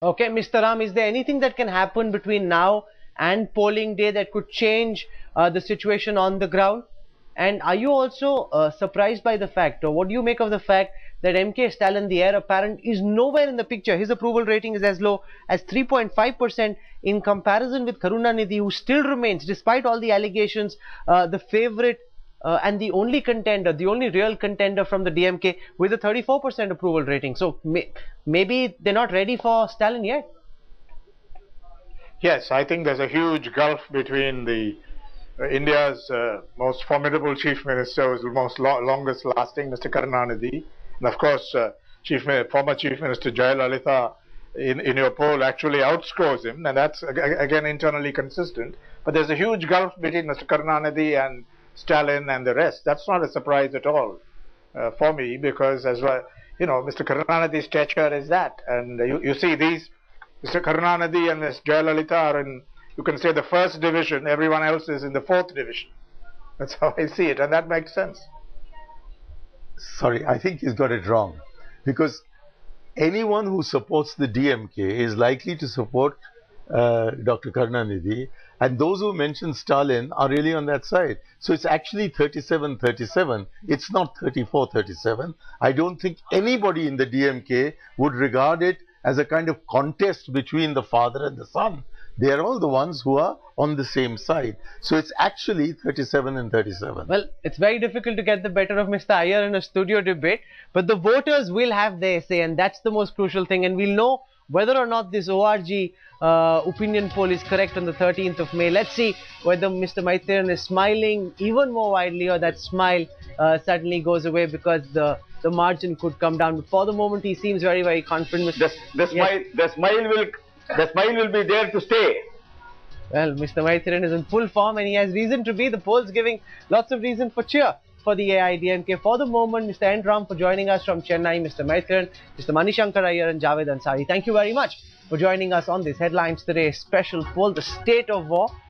Okay, Mr. Ram, is there anything that can happen between now and polling day that could change the situation on the ground? And are you also surprised by the fact, or what do you make of the fact that MK Stalin, the heir apparent, is nowhere in the picture? His approval rating is as low as 3.5% in comparison with Karunanidhi, who still remains, despite all the allegations, the favorite and the only contender, the only real contender from the DMK with a 34% approval rating. So maybe they're not ready for Stalin yet. Yes, I think there's a huge gulf between the India's most formidable chief minister, who's the most longest lasting, Mr. Karunanidhi, and of course, former Chief Minister Jayalalithaa in your poll actually outscores him, and that's again internally consistent. But there's a huge gulf between Mr. Karunanidhi and Stalin and the rest. That's not a surprise at all for me, because as well, Mr. Karunanidhi's stature is that, and you see these. Mr. Karunanidhi and Ms. Jayalalithaa are in, you can say, the first division. Everyone else is in the fourth division. That's how I see it, and that makes sense. Sorry, I think he's got it wrong, because anyone who supports the DMK is likely to support Dr. Karunanidhi, and those who mention Stalin are really on that side. So it's actually 37-37. It's not 34-37. I don't think anybody in the DMK would regard it as a kind of contest between the father and the son. They are all the ones who are on the same side. So it's actually 37-37. Well, it's very difficult to get the better of Mr. Iyer in a studio debate, but the voters will have their say, and that's the most crucial thing. And we'll know whether or not this ORG opinion poll is correct on the 13th of May. Let's see whether Mr. Maitreyan is smiling even more widely, or that smile suddenly goes away because the margin could come down. But for the moment, he seems very, very confident. The smile will be there to stay. Well, Mr. Maitreyan is in full form, and he has reason to be. The polls giving lots of reason for cheer for the AIDMK. For the moment, Mr. N. Ram for joining us from Chennai, Mr. Maitreyan, Mr. Manishankar Iyer and Javed Ansari. Thank you very much for joining us on this Headlines Today special poll, The State of War.